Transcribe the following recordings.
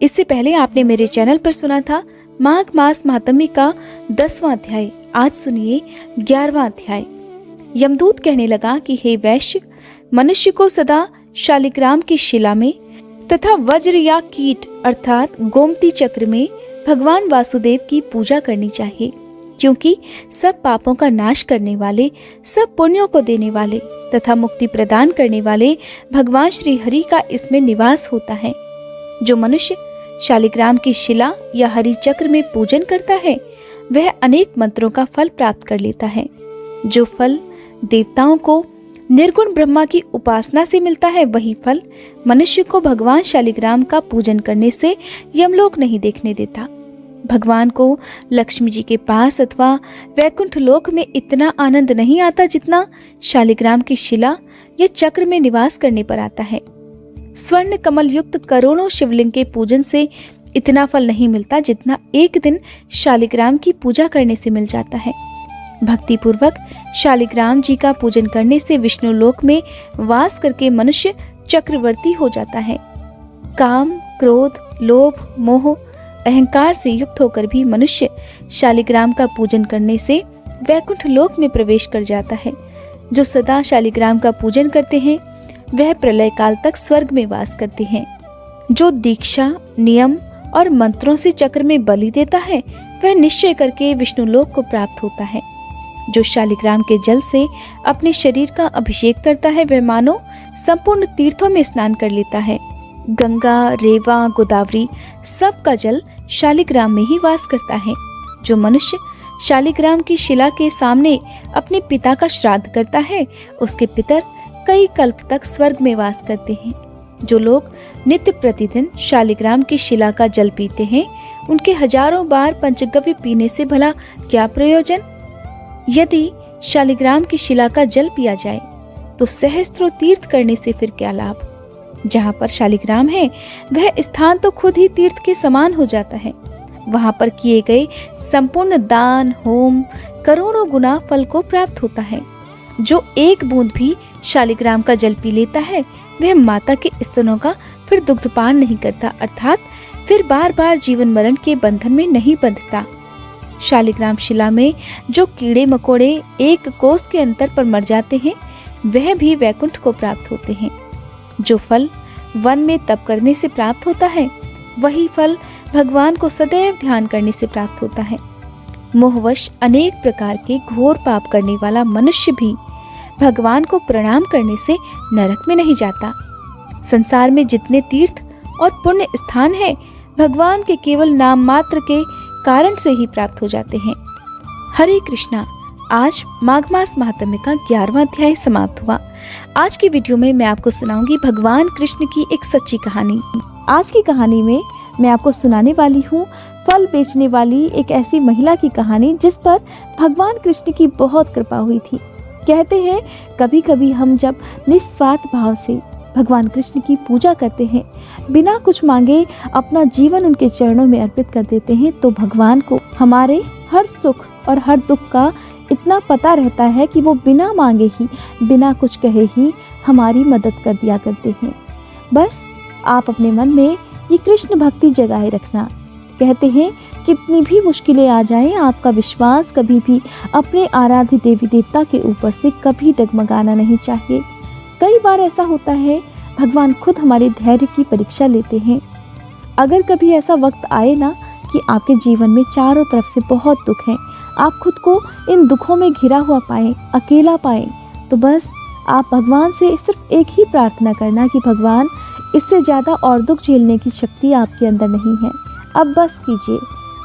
इससे पहले आपने मेरे चैनल पर सुना था माघ मास महात्म्य का 10वां अध्याय। आज सुनिए 11वां अध्याय। यमदूत कहने लगा कि हे वैश्य, मनुष्य को सदा शालिग्राम की शिला में तथा वज्र या कीट अर्थात गोमती चक्र में भगवान वासुदेव की पूजा करनी चाहिए, क्योंकि सब पापों का नाश करने वाले, सब पुण्यों को देने वाले तथा मुक्ति प्रदान करने वाले भगवान श्री हरि का इसमें निवास होता है। जो मनुष्य शालिग्राम की शिला या हरि चक्र में पूजन करता है वह अनेक मंत्रों का फल प्राप्त कर लेता है। जो फल देवताओं को निर्गुण ब्रह्मा की उपासना से मिलता है, वही फल मनुष्य को भगवान शालिग्राम का पूजन करने से यमलोक नहीं देखने देता। भगवान को लक्ष्मी जी के पास अथवा वैकुंठ लोक में इतना आनंद नहीं आता जितना शालिग्राम की शिला या चक्र में निवास करने पर आता है। स्वर्ण कमल युक्त करोड़ों शिवलिंग के पूजन से इतना फल नहीं मिलता जितना एक दिन शालिग्राम की पूजा करने से मिल जाता है। भक्ति पूर्वक शालिग्राम जी का पूजन करने से विष्णु लोक में वास करके मनुष्य चक्रवर्ती हो जाता है। काम, क्रोध, लोभ, मोह, अहंकार से युक्त होकर भी मनुष्य शालिग्राम का पूजन करने से वैकुंठ लोक में प्रवेश कर जाता है। जो सदा शालिग्राम का पूजन करते हैं वह प्रलय काल तक स्वर्ग में वास करते हैं। जो दीक्षा, नियम और मंत्रों से चक्र में बलि देता है वह निश्चय करके विष्णु लोक को प्राप्त होता है। जो शालिग्राम के जल से अपने शरीर का अभिषेक करता है वह मानो संपूर्ण तीर्थों में स्नान कर लेता है। गंगा, रेवा, गोदावरी सब का जल शालिग्राम में ही वास करता है। जो मनुष्य शालिग्राम की शिला के सामने अपने पिता का श्राद्ध करता है उसके पितर कई कल्प तक स्वर्ग में वास करते हैं। जो लोग नित्य प्रतिदिन शालिग्राम की शिला का जल पीते हैं उनके हजारों बार पंचगव्य पीने से भला क्या प्रयोजन। यदि शालिग्राम की शिला का जल पिया जाए तो सहस्त्रों तीर्थ करने से फिर क्या लाभ। जहाँ पर शालिग्राम है वह स्थान तो खुद ही तीर्थ के समान हो जाता है। वहां पर किए गए संपूर्ण दान, होम करोड़ों गुना फल को प्राप्त होता है। जो एक बूंद भी शालिग्राम का जल पी लेता है वह माता के स्तनों का फिर दुग्धपान नहीं करता, अर्थात फिर बार बार जीवन मरण के बंधन में नहीं बंधता। शालिग्राम शिला में जो कीड़े मकोड़े एक कोस के अंतर पर मर जाते हैं वह भी वैकुंठ को प्राप्त होते हैं। जो फल वन में तप करने से प्राप्त होता है वही फल भगवान को सदैव ध्यान करने से प्राप्त होता है। मोहवश अनेक प्रकार के घोर पाप करने वाला मनुष्य भी भगवान को प्रणाम करने से नरक में नहीं जाता। संसार में जितने तीर्थ और पुण्य स्थान है भगवान के केवल नाम मात्र के कारण से ही प्राप्त हो जाते हैं। हरे कृष्णा। आज माघ मास महात्म्य का 11वां अध्याय समाप्त हुआ। आज की वीडियो में मैं आपको सुनाऊंगी भगवान कृष्ण की एक सच्ची कहानी। आज की कहानी में मैं आपको सुनाने वाली हूँ फल बेचने वाली एक ऐसी महिला की कहानी जिस पर भगवान कृष्ण की बहुत कृपा हुई थी। कहते हैं कभी कभी हम जब निस्वार्थ भाव से भगवान कृष्ण की पूजा करते हैं, बिना कुछ मांगे अपना जीवन उनके चरणों में अर्पित कर देते हैं, तो भगवान को हमारे हर सुख और हर दुख का इतना पता रहता है कि वो बिना मांगे ही, बिना कुछ कहे ही हमारी मदद कर दिया करते हैं। बस आप अपने मन में ये कृष्ण भक्ति जगाए रखना। कहते हैं कितनी भी मुश्किलें आ जाएं, आपका विश्वास कभी भी अपने आराध्य देवी देवता के ऊपर से कभी डगमगाना नहीं चाहिए। कई बार ऐसा होता है भगवान खुद हमारे धैर्य की परीक्षा लेते हैं। अगर कभी ऐसा वक्त आए ना कि आपके जीवन में चारों तरफ से बहुत दुख हैं, आप खुद को इन दुखों में घिरा हुआ पाएं, अकेला पाएं, तो बस आप भगवान से सिर्फ एक ही प्रार्थना करना कि भगवान इससे ज़्यादा और दुख झेलने की शक्ति आपके अंदर नहीं है। अब बस कीजिए,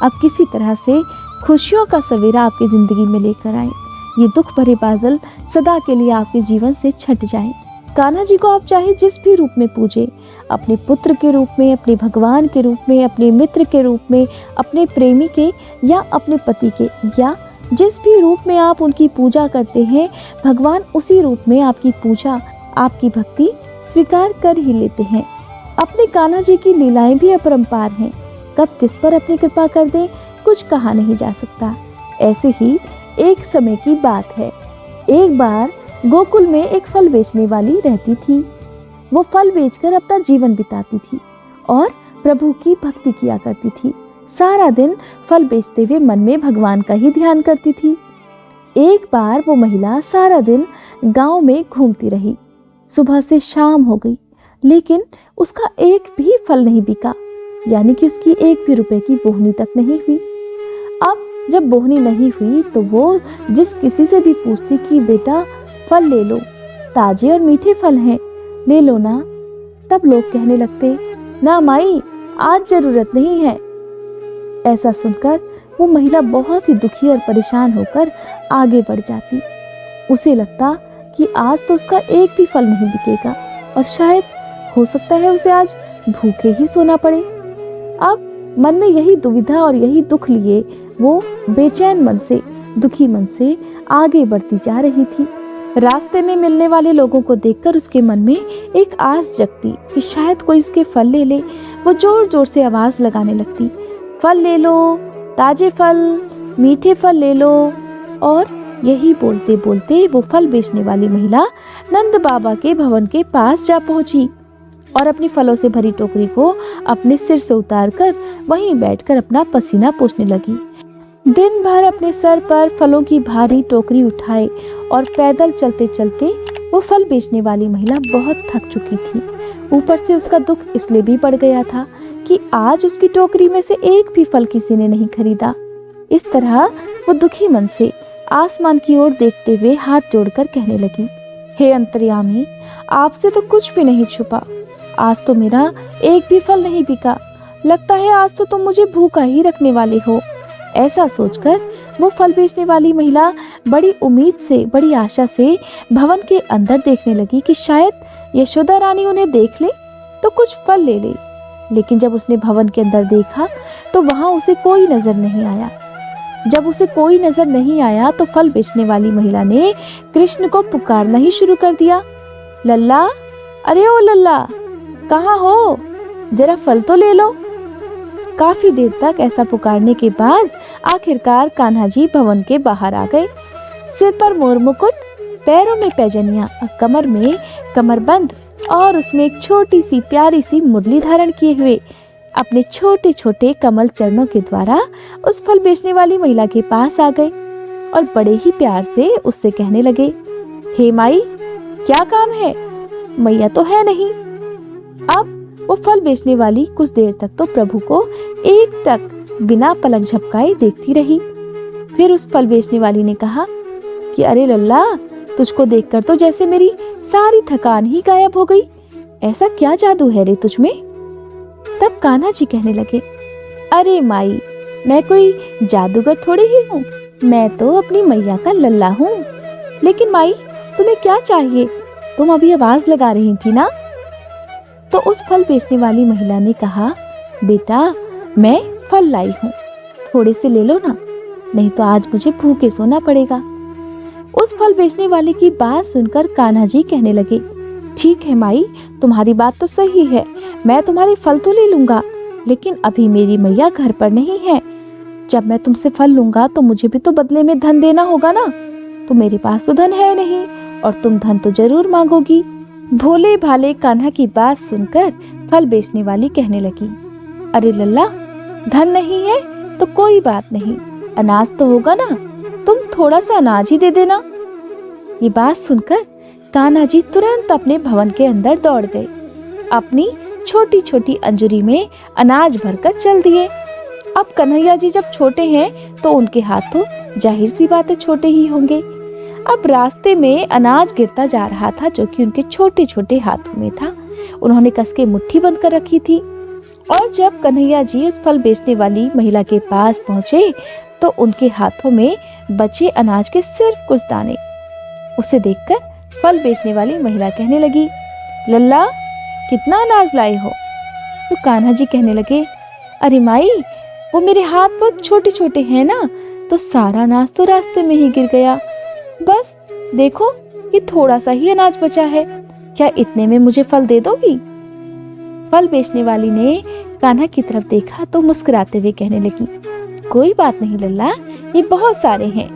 अब किसी तरह से खुशियों का सवेरा आपकी ज़िंदगी में लेकर आए। ये दुख भरे बादल सदा के लिए आपके जीवन से छट जाएं। कान्हा जी को आप चाहे जिस भी रूप में पूजे, अपने पुत्र के रूप में, अपने भगवान के रूप में, अपने मित्र के रूप में, अपने प्रेमी के या अपने पति के, या जिस भी रूप में आप उनकी पूजा करते हैं भगवान उसी रूप में आपकी पूजा, आपकी भक्ति स्वीकार कर ही लेते हैं। अपने कान्हा जी की लीलाएं भी अपरंपार हैं। कब किस पर अपनी कृपा कर दें कुछ कहा नहीं जा सकता। ऐसे ही एक समय की बात है। एक बार गोकुल में एक फल बेचने वाली रहती थी। वो फल बेचकर अपना जीवन बिताती थी और प्रभु की भक्ति किया करती थी। सारा दिन फल बेचते हुए मन में भगवान का ही ध्यान करती थी। एक बार वो महिला सारा दिन गांव में घूमती रही। सुबह से शाम हो गई, लेकिन उसका एक भी फल नहीं बिका, यानी कि उसकी एक भी रुपए की बोहनी तक नहीं हुई। अब जब बोहनी नहीं हुई तो वो जिस किसी से भी पूछती कि बेटा फल ले लो, ताजे और मीठे फल हैं, ले लो ना, तब लोग कहने लगते, ना माई, आज जरूरत नहीं है। ऐसा सुनकर वो महिला बहुत ही दुखी और परेशान होकर आगे बढ़ जाती। उसे लगता कि आज तो उसका एक भी फल नहीं बिकेगा और शायद हो सकता है उसे आज भूखे ही सोना पड़े। अब मन में यही दुविधा और यही दुख लिए वो बेचैन मन से, दुखी मन से आगे बढ़ती जा रही थी। रास्ते में मिलने वाले लोगों को देखकर उसके मन में एक आस जगती कि शायद कोई उसके फल ले ले। वो जोर जोर से आवाज लगाने लगती, फल ले लो, ताजे फल, मीठे फल ले लो। और यही बोलते बोलते वो फल बेचने वाली महिला नंद बाबा के भवन के पास जा पहुंची और अपनी फलों से भरी टोकरी को अपने सिर से उतारकर वहीं बैठकर अपना पसीना पोंछने लगी। दिन भर अपने सर पर फलों की भारी टोकरी उठाए और पैदल चलते चलते वो फल बेचने वाली महिला बहुत थक चुकी थी। ऊपर से उसका दुख इसलिए भी बढ़ गया था कि आज उसकी टोकरी में से एक भी फल किसी ने नहीं खरीदा। इस तरह वो दुखी मन से आसमान की ओर देखते हुए हाथ जोड़कर कहने लगी, हे अंतर्यामी, आपसे तो कुछ भी नहीं छुपा, आज तो मेरा एक भी फल नहीं बिका। लगता है आज तो तुम मुझे भूखा ही रखने वाले हो। ऐसा सोचकर वो फल बेचने वाली महिला बड़ी उम्मीद से, बड़ी आशा से भवन के अंदर देखने लगी कि शायद यशोदा रानी उन्हें देख ले तो कुछ फल ले ले। लेकिन जब उसने भवन के अंदर देखा तो वहां उसे कोई नजर नहीं आया। जब उसे कोई नजर नहीं आया तो फल बेचने वाली महिला ने कृष्ण को पुकारना ही शुरू कर दिया, लल्ला, अरे ओ लल्ला, कहाँ हो, जरा फल तो ले लो। काफी देर तक ऐसा पुकारने के बाद आखिरकार कान्हा जी भवन के बाहर आ गए। सिर पर मोर मुकुट, पैरों में पैजनियां, कमर में कमरबंद और उसमें एक छोटी सी प्यारी सी मुरली धारण किए हुए अपने छोटे छोटे कमल चरणों के द्वारा उस फल बेचने वाली महिला के पास आ गए और बड़े ही प्यार से उससे कहने लगे, हे माई, क्या काम है? मैया तो है नहीं। अब वो फल बेचने वाली कुछ देर तक तो प्रभु को एक टक बिना पलक झपकाए देखती रही। फिर उस फल बेचने वाली ने कहा कि अरे लल्ला, तुझको देखकर तो जैसे मेरी सारी थकान ही गायब हो गई। ऐसा क्या जादू है रे तुझ में? तब कान्हा जी कहने लगे, अरे माई, मैं कोई जादूगर थोड़ी ही हूँ, मैं तो अपनी मैया का लल्ला हूँ। लेकिन माई, तुम्हें क्या चाहिए? तुम अभी आवाज लगा रही थी ना? तो उस फल बेचने वाली महिला ने कहा, बेटा, मैं फल लाई हूँ, थोड़े से ले लो ना, नहीं तो आज मुझे भूखे सोना पड़ेगा। उस फल बेचने वाले की बात सुनकर कान्हा जी कहने लगे, ठीक है माई, तुम्हारी बात तो सही है, मैं तुम्हारे फल तो ले लूंगा, लेकिन अभी मेरी मैया घर पर नहीं है। जब मैं तुमसे फल लूंगा तो मुझे भी तो बदले में धन देना होगा ना, तो मेरे पास तो धन है नहीं और तुम धन तो जरूर मांगोगी। भोले भाले कान्हा की बात सुनकर फल बेचने वाली कहने लगी, अरे लल्ला, धन नहीं है तो कोई बात नहीं, अनाज तो होगा ना, तुम थोड़ा सा अनाज ही दे देना। ये बात सुनकर कान्हा जी तुरंत अपने भवन के अंदर दौड़ गए, अपनी छोटी छोटी अंजुरी में अनाज भरकर चल दिए। अब कन्हैया जी जब छोटे हैं तो उनके हाथ तो जाहिर सी बात है छोटे ही होंगे। अब रास्ते में अनाज गिरता जा रहा था जो कि उनके छोटे छोटे हाथों में था। उन्होंने कस के मुट्ठी बंद कर रखी थी और जब कन्हैया जी उस फल बेचने वाली महिला के पास पहुंचे तो उनके हाथों में बचे अनाज के सिर्फ कुछ दाने। उसे देखकर फल बेचने वाली महिला कहने लगी, लल्ला, कितना अनाज लाए हो? तो कान्हा जी कहने लगे, अरे माई, वो मेरे हाथ बहुत छोटे छोटे हैं ना, तो सारा अनाज तो रास्ते में ही गिर गया। बस देखो, ये थोड़ा सा ही अनाज बचा है, क्या इतने में मुझे फल दे दोगी? फल बेचने वाली ने कान्हा की तरफ देखा तो मुस्कुराते हुए कहने लगी, कोई बात नहीं लल्ला, ये बहुत सारे हैं।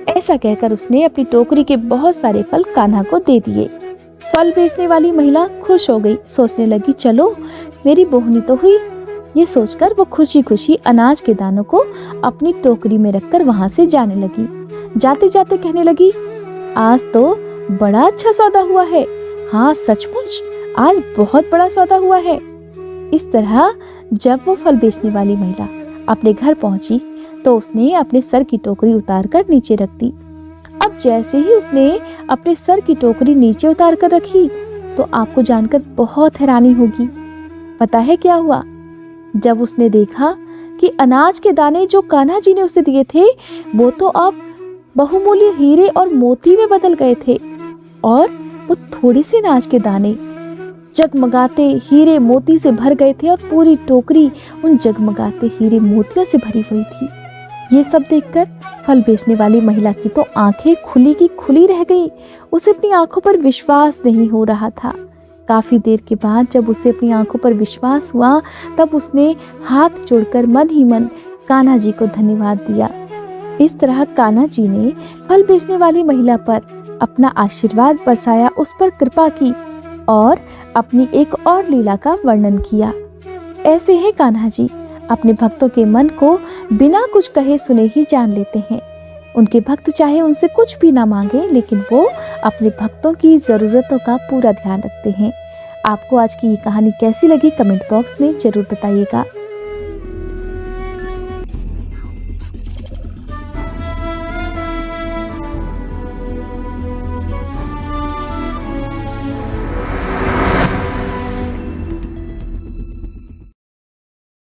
ऐसा कहकर उसने अपनी टोकरी के बहुत सारे फल कान्हा को दे दिए। फल बेचने वाली महिला खुश हो गई, सोचने लगी, चलो मेरी बोहनी तो हुई, ये सोचकर वो खुशी खुशी अनाज के दानों को अपनी टोकरी में रखकर वहां से जाने लगी। जाते जाते कहने लगी, आज तो बड़ा अच्छा सौदा हुआ है। हाँ सचमुच आज बहुत बड़ा सौदा हुआ है। इस तरह जब वो फल बेचने वाली महिला अपने घर पहुंची तो उसने अपने सर की टोकरी उतारकर नीचे रख दी। अब जैसे ही उसने अपने सर की टोकरी नीचे उतार कर रखी तो आपको जानकर बहुत हैरानी होगी। पता है क्या हुआ? जब उसने देखा कि अनाज के दाने जो कान्हा जी ने उसे दिए थे वो तो अब बहुमूल्य हीरे और मोती में बदल गए थे और वो थोड़े से अनाज के दाने जगमगाते हीरे मोती से भर गए थे और पूरी टोकरी उन जगमगाते हीरे मोतियों से भरी हुई थी। ये सब देखकर फल बेचने वाली महिला की तो आंखें खुली की खुली रह गई। उसे अपनी आंखों पर विश्वास नहीं हो रहा था। काफी देर के बाद जब उसे अपनी आंखों पर विश्वास हुआ तब उसने हाथ जोड़कर मन ही मन कान्हा जी को धन्यवाद दिया। इस तरह कान्हा जी ने फल बेचने वाली महिला पर अपना आशीर्वाद बरसाया, उस पर कृपा की और अपनी एक और लीला का वर्णन किया। ऐसे हैं कान्हा जी, अपने भक्तों के मन को बिना कुछ कहे सुने ही जान लेते हैं। उनके भक्त चाहे उनसे कुछ भी ना मांगे लेकिन वो अपने भक्तों की जरूरतों का पूरा ध्यान रखते हैं। आपको आज की ये कहानी कैसी लगी कमेंट बॉक्स में जरूर बताइएगा।